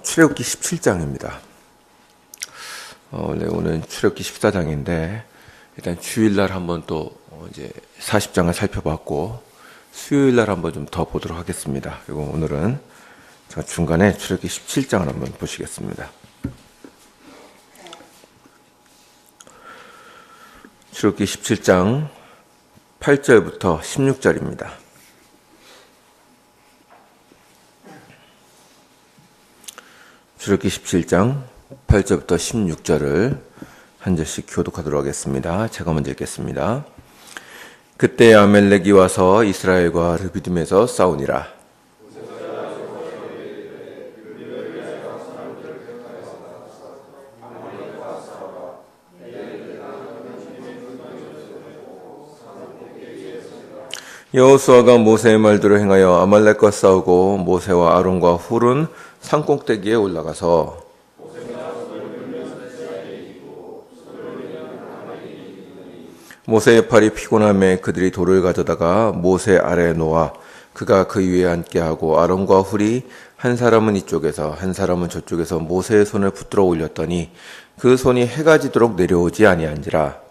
출애굽기 17장입니다. 원래 오늘 출애굽기 14장인데 일단 주일날 한번 또 이제 40장을 살펴봤고 수요일날 한번 좀 더 보도록 하겠습니다. 그리고 오늘은 제가 중간에 출애굽기 17장을 한번 보시겠습니다. 출애굽기 17장 8절부터 16절입니다. 출애굽기 17장 8절부터 16절을 한 절씩 교독하도록 하겠습니다. 제가 먼저 읽겠습니다. 그때 아멜렉이 와서 이스라엘과 르비딤에서 싸우니라. 여호수아가 모세의 말대로 행하여 아말렉과 싸우고 모세와 아론과 훌은 산꼭대기에 올라가서 모세의 팔이 피곤함에 그들이 돌을 가져다가 모세 아래에 놓아 그가 그 위에 앉게 하고 아론과 훌이 한 사람은 이쪽에서 한 사람은 저쪽에서 모세의 손을 붙들어 올렸더니 그 손이 해가 지도록 내려오지 아니한지라.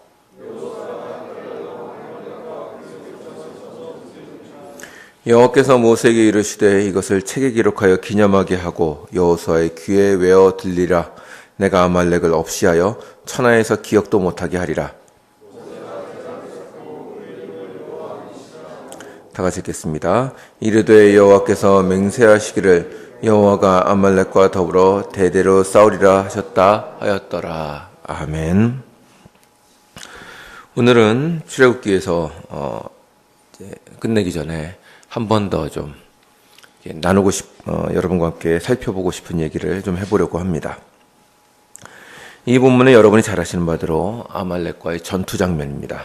여호와께서 모세에게 이르시되 이것을 책에 기록하여 기념하게 하고 여호수아의 귀에 외어 들리라. 내가 아말렉을 없이하여 천하에서 기억도 못하게 하리라. 다 같이 읽겠습니다. 이르되 여호와께서 맹세하시기를 여호와가 아말렉과 더불어 대대로 싸우리라 하셨다 하였더라. 아멘. 오늘은 출애굽기에서 이제 끝내기 전에 한 번 더 좀 나누고 여러분과 함께 살펴보고 싶은 얘기를 좀 해보려고 합니다. 이 본문은 여러분이 잘 아시는 바대로 아말렉과의 전투 장면입니다.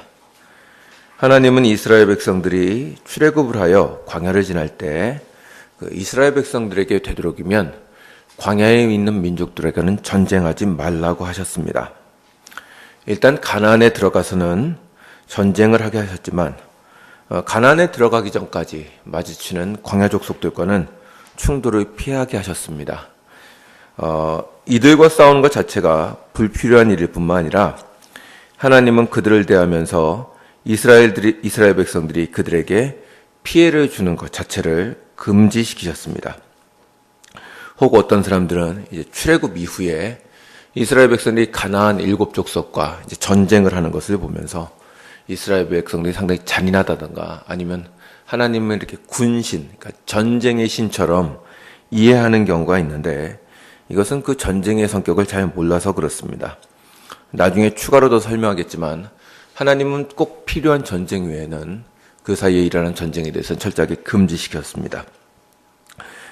하나님은 이스라엘 백성들이 출애굽을 하여 광야를 지날 때 이스라엘 백성들에게 되도록이면 광야에 있는 민족들에게는 전쟁하지 말라고 하셨습니다. 일단 가나안에 들어가서는 전쟁을 하게 하셨지만 가나안에 들어가기 전까지 마주치는 광야 족속들과는 충돌을 피하게 하셨습니다. 이들과 싸우는 것 자체가 불필요한 일일 뿐만 아니라 하나님은 그들을 대하면서 이스라엘 백성들이 그들에게 피해를 주는 것 자체를 금지시키셨습니다. 혹 어떤 사람들은 이제 출애굽 이후에 이스라엘 백성들이 가나안 7족속과 이제 전쟁을 하는 것을 보면서 이스라엘 백성들이 상당히 잔인하다든가 아니면 하나님은 이렇게 군신, 그러니까 전쟁의 신처럼 이해하는 경우가 있는데 이것은 그 전쟁의 성격을 잘 몰라서 그렇습니다. 나중에 추가로 더 설명하겠지만 하나님은 꼭 필요한 전쟁 외에는 그 사이에 일어나는 전쟁에 대해서는 철저하게 금지시켰습니다.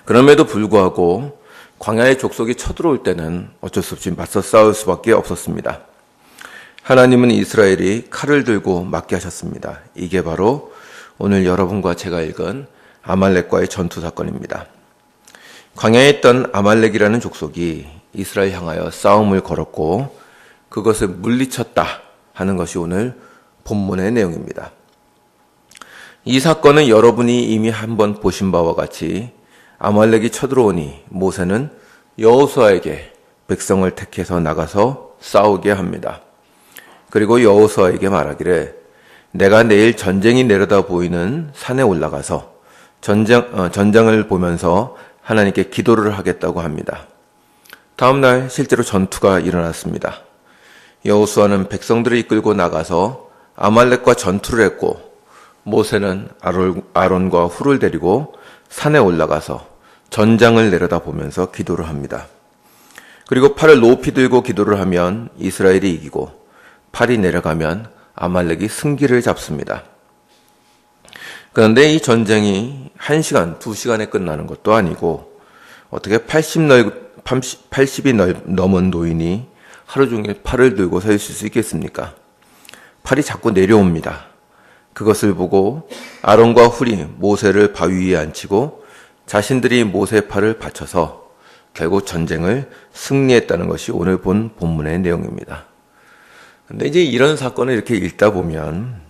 그럼에도 불구하고 광야의 족속이 쳐들어올 때는 어쩔 수 없이 맞서 싸울 수밖에 없었습니다. 하나님은 이스라엘이 칼을 들고 맞게 하셨습니다. 이게 바로 오늘 여러분과 제가 읽은 아말렉과의 전투 사건입니다. 광야에 있던 아말렉이라는 족속이 이스라엘 향하여 싸움을 걸었고 그것을 물리쳤다 하는 것이 오늘 본문의 내용입니다. 이 사건은 여러분이 이미 한번 보신 바와 같이 아말렉이 쳐들어오니 모세는 여호수아에게 백성을 택해서 나가서 싸우게 합니다. 그리고 여호수아에게 말하기를 내가 내일 전쟁이 내려다 보이는 산에 올라가서 전장을 보면서 하나님께 기도를 하겠다고 합니다. 다음 날 실제로 전투가 일어났습니다. 여호수아는 백성들을 이끌고 나가서 아말렉과 전투를 했고 모세는 아론과 훌을 데리고 산에 올라가서 전장을 내려다보면서 기도를 합니다. 그리고 팔을 높이 들고 기도를 하면 이스라엘이 이기고 팔이 내려가면 아말렉이 승기를 잡습니다. 그런데 이 전쟁이 1시간, 2시간에 끝나는 것도 아니고 어떻게 80이 넘은 노인이 하루 종일 팔을 들고 서 있을 수 있겠습니까? 팔이 자꾸 내려옵니다. 그것을 보고 아론과 훌이 모세를 바위 위에 앉히고 자신들이 모세의 팔을 받쳐서 결국 전쟁을 승리했다는 것이 오늘 본 본문의 내용입니다. 근데 이제 이런 사건을 이렇게 읽다 보면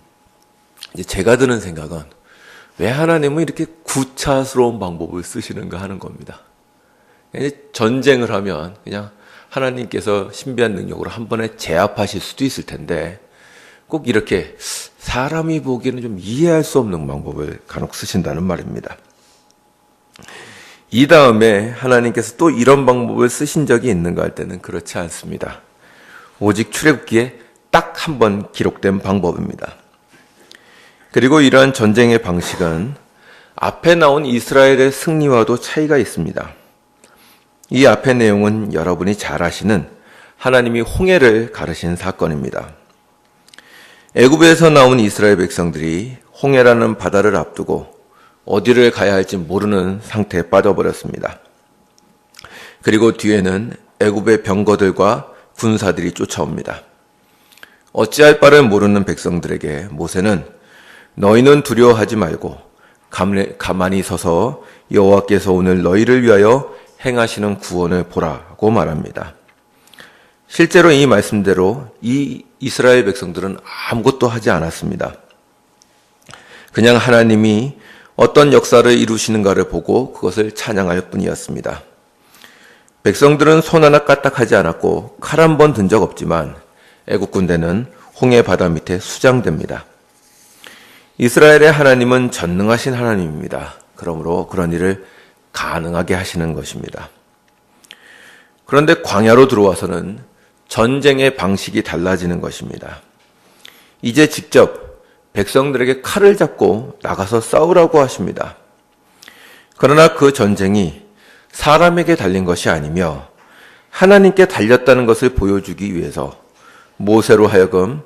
이제 제가 드는 생각은 왜 하나님은 이렇게 구차스러운 방법을 쓰시는가 하는 겁니다. 전쟁을 하면 그냥 하나님께서 신비한 능력으로 한 번에 제압하실 수도 있을 텐데 꼭 이렇게 사람이 보기에는 좀 이해할 수 없는 방법을 간혹 쓰신다는 말입니다. 이 다음에 하나님께서 또 이런 방법을 쓰신 적이 있는가 할 때는 그렇지 않습니다. 오직 출애굽기에 딱 한 번 기록된 방법입니다. 그리고 이러한 전쟁의 방식은 앞에 나온 이스라엘의 승리와도 차이가 있습니다. 이 앞의 내용은 여러분이 잘 아시는 하나님이 홍해를 가르신 사건입니다. 애굽에서 나온 이스라엘 백성들이 홍해라는 바다를 앞두고 어디를 가야 할지 모르는 상태에 빠져버렸습니다. 그리고 뒤에는 애굽의 병거들과 군사들이 쫓아옵니다. 어찌할 바를 모르는 백성들에게 모세는 너희는 두려워하지 말고 가만히 서서 여호와께서 오늘 너희를 위하여 행하시는 구원을 보라고 말합니다. 실제로 이 말씀대로 이 이스라엘 백성들은 아무것도 하지 않았습니다. 그냥 하나님이 어떤 역사를 이루시는가를 보고 그것을 찬양할 뿐이었습니다. 백성들은 손 하나 까딱하지 않았고 칼 한 번 든 적 없지만 애국 군대는 홍해 바다 밑에 수장됩니다. 이스라엘의 하나님은 전능하신 하나님입니다. 그러므로 그런 일을 가능하게 하시는 것입니다. 그런데 광야로 들어와서는 전쟁의 방식이 달라지는 것입니다. 이제 직접 백성들에게 칼을 잡고 나가서 싸우라고 하십니다. 그러나 그 전쟁이 사람에게 달린 것이 아니며 하나님께 달렸다는 것을 보여주기 위해서 모세로 하여금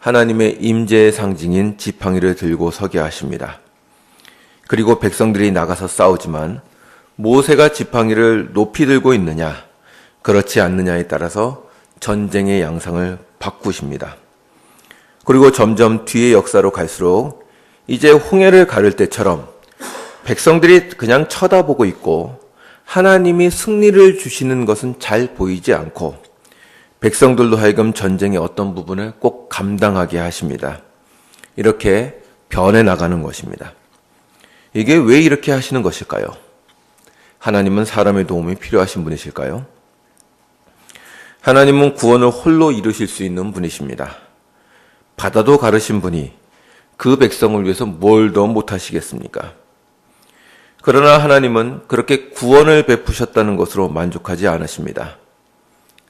하나님의 임재의 상징인 지팡이를 들고 서게 하십니다. 그리고 백성들이 나가서 싸우지만 모세가 지팡이를 높이 들고 있느냐, 그렇지 않느냐에 따라서 전쟁의 양상을 바꾸십니다. 그리고 점점 뒤의 역사로 갈수록 이제 홍해를 가를 때처럼 백성들이 그냥 쳐다보고 있고 하나님이 승리를 주시는 것은 잘 보이지 않고 백성들로 하여금 전쟁의 어떤 부분을 꼭 감당하게 하십니다. 이렇게 변해 나가는 것입니다. 이게 왜 이렇게 하시는 것일까요? 하나님은 사람의 도움이 필요하신 분이실까요? 하나님은 구원을 홀로 이루실 수 있는 분이십니다. 바다도 가르신 분이 그 백성을 위해서 뭘 더 못하시겠습니까? 그러나 하나님은 그렇게 구원을 베푸셨다는 것으로 만족하지 않으십니다.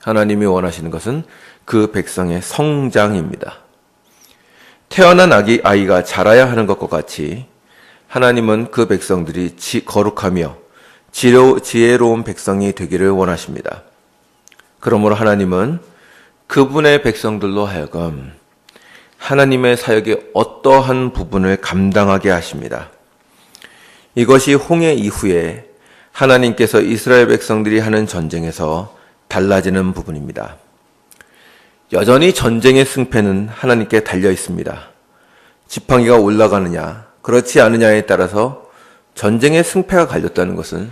하나님이 원하시는 것은 그 백성의 성장입니다. 태어난 아이가 자라야 하는 것과 같이 하나님은 그 백성들이 거룩하며 지혜로운 백성이 되기를 원하십니다. 그러므로 하나님은 그분의 백성들로 하여금 하나님의 사역의 어떠한 부분을 감당하게 하십니다. 이것이 홍해 이후에 하나님께서 이스라엘 백성들이 하는 전쟁에서 달라지는 부분입니다. 여전히 전쟁의 승패는 하나님께 달려 있습니다. 지팡이가 올라가느냐, 그렇지 않느냐에 따라서 전쟁의 승패가 갈렸다는 것은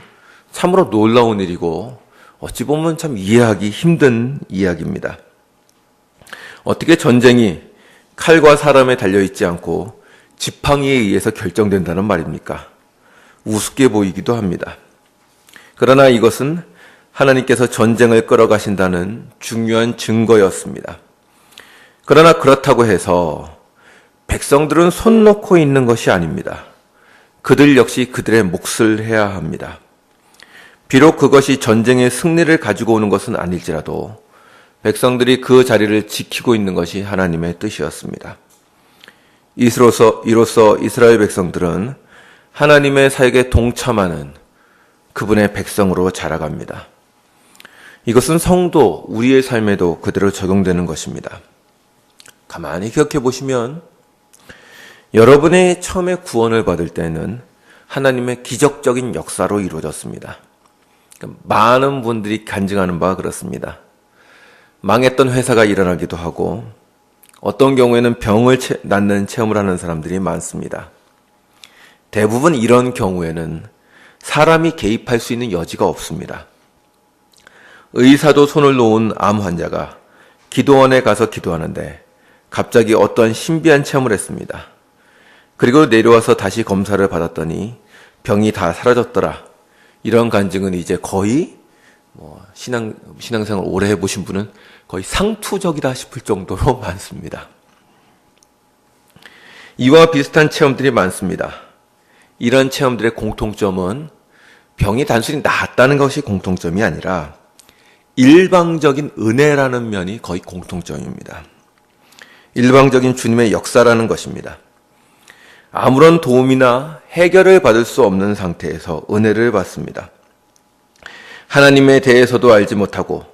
참으로 놀라운 일이고 어찌 보면 참 이해하기 힘든 이야기입니다. 어떻게 전쟁이 칼과 사람에 달려있지 않고 지팡이에 의해서 결정된다는 말입니까? 우습게 보이기도 합니다. 그러나 이것은 하나님께서 전쟁을 끌어가신다는 중요한 증거였습니다. 그러나 그렇다고 해서 백성들은 손 놓고 있는 것이 아닙니다. 그들 역시 그들의 몫을 해야 합니다. 비록 그것이 전쟁의 승리를 가지고 오는 것은 아닐지라도 백성들이 그 자리를 지키고 있는 것이 하나님의 뜻이었습니다. 이로써 이스라엘 백성들은 하나님의 사역에 동참하는 그분의 백성으로 자라갑니다. 이것은 성도, 우리의 삶에도 그대로 적용되는 것입니다. 가만히 기억해 보시면 여러분이 처음에 구원을 받을 때는 하나님의 기적적인 역사로 이루어졌습니다. 많은 분들이 간증하는 바가 그렇습니다. 망했던 회사가 일어나기도 하고 어떤 경우에는 병을 낫는 체험을 하는 사람들이 많습니다. 대부분 이런 경우에는 사람이 개입할 수 있는 여지가 없습니다. 의사도 손을 놓은 암 환자가 기도원에 가서 기도하는데 갑자기 어떠한 신비한 체험을 했습니다. 그리고 내려와서 다시 검사를 받았더니 병이 다 사라졌더라. 이런 간증은 이제 거의 신앙생활 오래 해보신 분은 거의 상투적이다 싶을 정도로 많습니다. 이와 비슷한 체험들이 많습니다. 이런 체험들의 공통점은 병이 단순히 나았다는 것이 공통점이 아니라 일방적인 은혜라는 면이 거의 공통점입니다. 일방적인 주님의 역사라는 것입니다. 아무런 도움이나 해결을 받을 수 없는 상태에서 은혜를 받습니다. 하나님에 대해서도 알지 못하고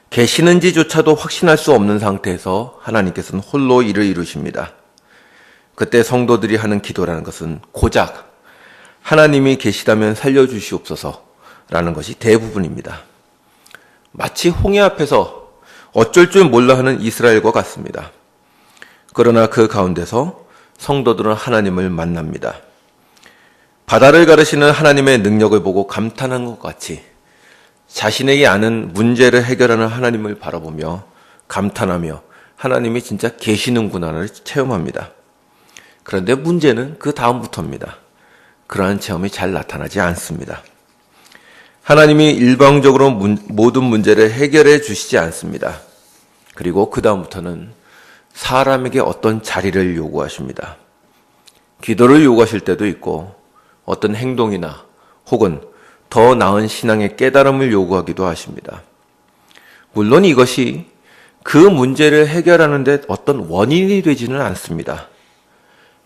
계시는지조차도 확신할 수 없는 상태에서 하나님께서는 홀로 일을 이루십니다. 그때 성도들이 하는 기도라는 것은 고작 하나님이 계시다면 살려주시옵소서라는 것이 대부분입니다. 마치 홍해 앞에서 어쩔 줄 몰라 하는 이스라엘과 같습니다. 그러나 그 가운데서 성도들은 하나님을 만납니다. 바다를 가르시는 하나님의 능력을 보고 감탄한 것 같이 자신에게 아는 문제를 해결하는 하나님을 바라보며 감탄하며 하나님이 진짜 계시는구나를 체험합니다. 그런데 문제는 그 다음부터입니다. 그러한 체험이 잘 나타나지 않습니다. 하나님이 일방적으로 모든 문제를 해결해 주시지 않습니다. 그리고 그 다음부터는 사람에게 어떤 자리를 요구하십니다. 기도를 요구하실 때도 있고 어떤 행동이나 혹은 더 나은 신앙의 깨달음을 요구하기도 하십니다. 물론 이것이 그 문제를 해결하는 데 어떤 원인이 되지는 않습니다.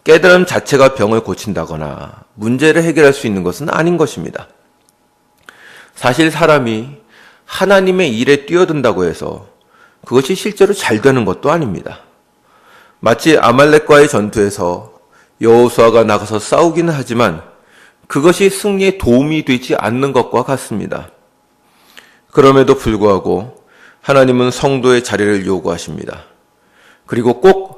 깨달음 자체가 병을 고친다거나 문제를 해결할 수 있는 것은 아닌 것입니다. 사실 사람이 하나님의 일에 뛰어든다고 해서 그것이 실제로 잘 되는 것도 아닙니다. 마치 아말렉과의 전투에서 여호수아가 나가서 싸우기는 하지만 그것이 승리에 도움이 되지 않는 것과 같습니다. 그럼에도 불구하고 하나님은 성도의 자리를 요구하십니다. 그리고 꼭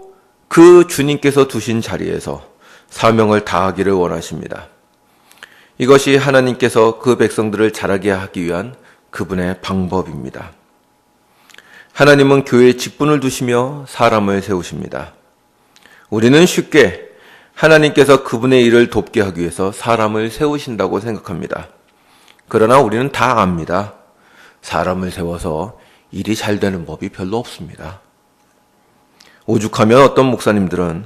그 주님께서 두신 자리에서 사명을 다하기를 원하십니다. 이것이 하나님께서 그 백성들을 자라게 하기 위한 그분의 방법입니다. 하나님은 교회에 직분을 두시며 사람을 세우십니다. 우리는 쉽게 하나님께서 그분의 일을 돕게 하기 위해서 사람을 세우신다고 생각합니다. 그러나 우리는 다 압니다. 사람을 세워서 일이 잘 되는 법이 별로 없습니다. 오죽하면 어떤 목사님들은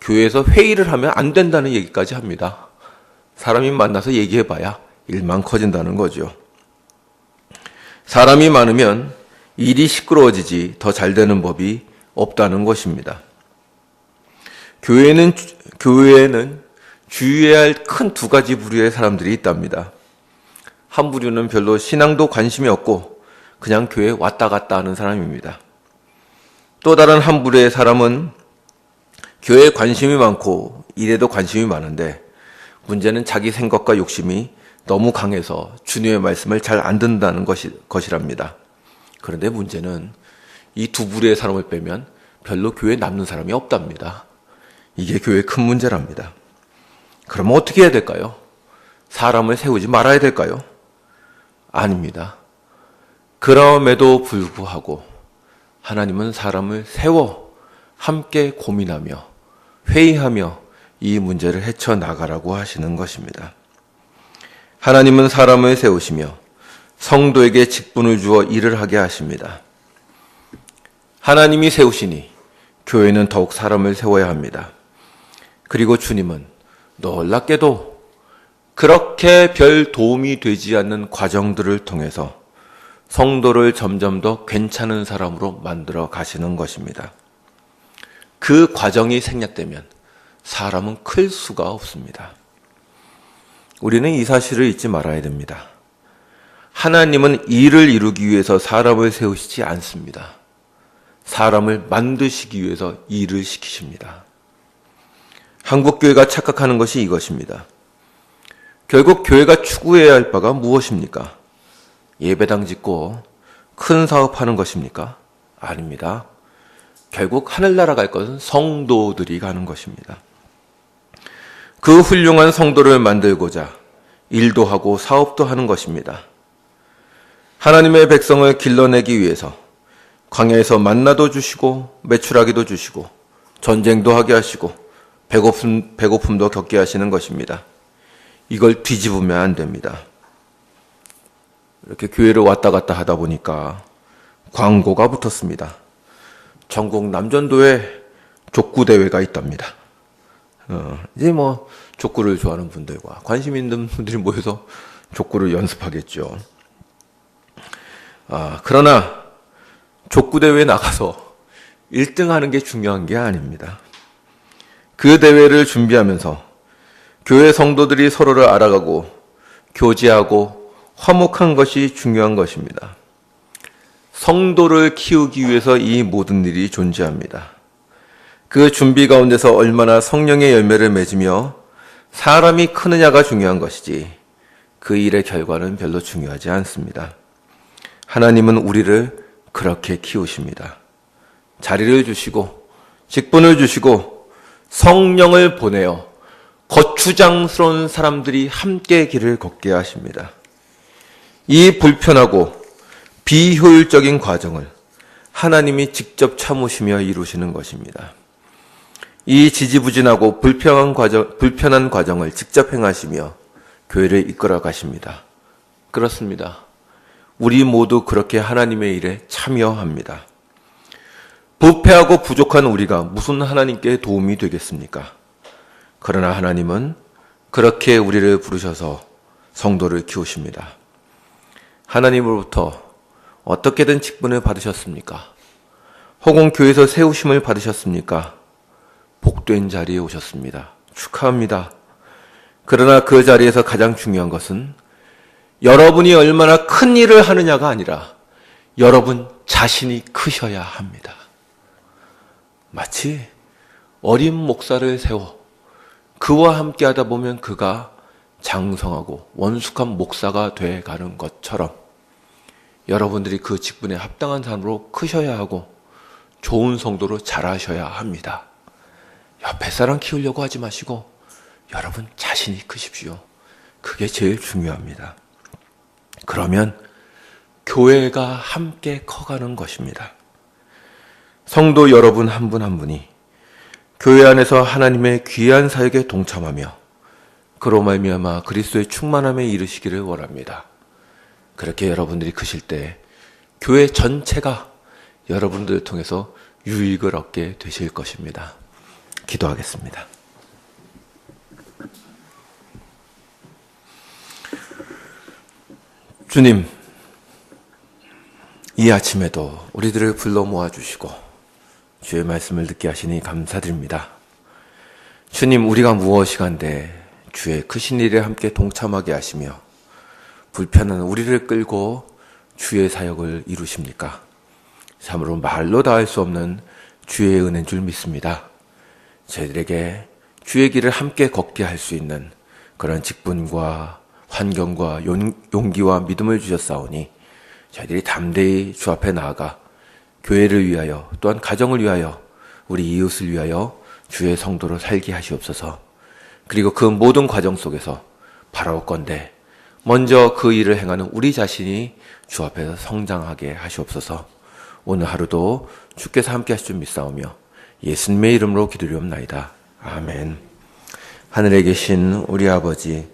교회에서 회의를 하면 안 된다는 얘기까지 합니다. 사람이 만나서 얘기해봐야 일만 커진다는 거죠. 사람이 많으면 일이 시끄러워지지 더 잘 되는 법이 없다는 것입니다. 교회에는 주의해야 할 큰 두 가지 부류의 사람들이 있답니다. 한 부류는 별로 신앙도 관심이 없고 그냥 교회에 왔다 갔다 하는 사람입니다. 또 다른 한 부류의 사람은 교회에 관심이 많고 일에도 관심이 많은데 문제는 자기 생각과 욕심이 너무 강해서 주님의 말씀을 잘 안 듣는다는 것이랍니다. 그런데 문제는 이 두 부류의 사람을 빼면 별로 교회에 남는 사람이 없답니다. 이게 교회의 큰 문제랍니다. 그러면 어떻게 해야 될까요? 사람을 세우지 말아야 될까요? 아닙니다. 그럼에도 불구하고 하나님은 사람을 세워 함께 고민하며 회의하며 이 문제를 헤쳐나가라고 하시는 것입니다. 하나님은 사람을 세우시며 성도에게 직분을 주어 일을 하게 하십니다. 하나님이 세우시니 교회는 더욱 사람을 세워야 합니다. 그리고 주님은 놀랍게도 그렇게 별 도움이 되지 않는 과정들을 통해서 성도를 점점 더 괜찮은 사람으로 만들어 가시는 것입니다. 그 과정이 생략되면 사람은 클 수가 없습니다. 우리는 이 사실을 잊지 말아야 됩니다. 하나님은 일을 이루기 위해서 사람을 세우시지 않습니다. 사람을 만드시기 위해서 일을 시키십니다. 한국교회가 착각하는 것이 이것입니다. 결국 교회가 추구해야 할 바가 무엇입니까? 예배당 짓고 큰 사업하는 것입니까? 아닙니다. 결국 하늘나라 갈 것은 성도들이 가는 것입니다. 그 훌륭한 성도를 만들고자 일도 하고 사업도 하는 것입니다. 하나님의 백성을 길러내기 위해서 광야에서 만나도 주시고 매출하기도 주시고 전쟁도 하게 하시고 배고픔도 겪게 하시는 것입니다. 이걸 뒤집으면 안 됩니다. 이렇게 교회를 왔다 갔다 하다 보니까 광고가 붙었습니다. 전국 남전도에 족구 대회가 있답니다. 이제 뭐 족구를 좋아하는 분들과 관심 있는 분들이 모여서 족구를 연습하겠죠. 그러나 족구 대회에 나가서 1등 하는 게 중요한 게 아닙니다. 그 대회를 준비하면서 교회 성도들이 서로를 알아가고 교제하고 화목한 것이 중요한 것입니다. 성도를 키우기 위해서 이 모든 일이 존재합니다. 그 준비 가운데서 얼마나 성령의 열매를 맺으며 사람이 크느냐가 중요한 것이지 그 일의 결과는 별로 중요하지 않습니다. 하나님은 우리를 그렇게 키우십니다. 자리를 주시고 직분을 주시고 성령을 보내어 거추장스러운 사람들이 함께 길을 걷게 하십니다. 이 불편하고 비효율적인 과정을 하나님이 직접 참으시며 이루시는 것입니다. 이 지지부진하고 불편한 과정을 직접 행하시며 교회를 이끌어 가십니다. 그렇습니다. 우리 모두 그렇게 하나님의 일에 참여합니다. 부패하고 부족한 우리가 무슨 하나님께 도움이 되겠습니까? 그러나 하나님은 그렇게 우리를 부르셔서 성도를 키우십니다. 하나님으로부터 어떻게든 직분을 받으셨습니까? 혹은 교회에서 세우심을 받으셨습니까? 복된 자리에 오셨습니다. 축하합니다. 그러나 그 자리에서 가장 중요한 것은 여러분이 얼마나 큰 일을 하느냐가 아니라 여러분 자신이 크셔야 합니다. 마치 어린 목사를 세워 그와 함께 하다 보면 그가 장성하고 원숙한 목사가 돼가는 것처럼 여러분들이 그 직분에 합당한 사람으로 크셔야 하고 좋은 성도로 자라셔야 합니다. 옆에 사람 키우려고 하지 마시고 여러분 자신이 크십시오. 그게 제일 중요합니다. 그러면 교회가 함께 커가는 것입니다. 성도 여러분 한 분 한 분이 교회 안에서 하나님의 귀한 사역에 동참하며 그로 말미암아 그리스도의 충만함에 이르시기를 원합니다. 그렇게 여러분들이 크실 때 교회 전체가 여러분들을 통해서 유익을 얻게 되실 것입니다. 기도하겠습니다. 주님, 이 아침에도 우리들을 불러 모아주시고 주의 말씀을 듣게 하시니 감사드립니다. 주님, 우리가 무엇이간데 주의 크신 일에 함께 동참하게 하시며 불편한 우리를 끌고 주의 사역을 이루십니까? 참으로 말로 다 할 수 없는 주의 은혜인 줄 믿습니다. 저희들에게 주의 길을 함께 걷게 할 수 있는 그런 직분과 환경과 용기와 믿음을 주셨사오니 저희들이 담대히 주 앞에 나아가 교회를 위하여 또한 가정을 위하여 우리 이웃을 위하여 주의 성도로 살게 하시옵소서. 그리고 그 모든 과정 속에서 바라옵건대 먼저 그 일을 행하는 우리 자신이 주 앞에서 성장하게 하시옵소서. 오늘 하루도 주께서 함께 하실 줄 믿사오며 예수님의 이름으로 기도리옵나이다. 아멘. 하늘에 계신 우리 아버지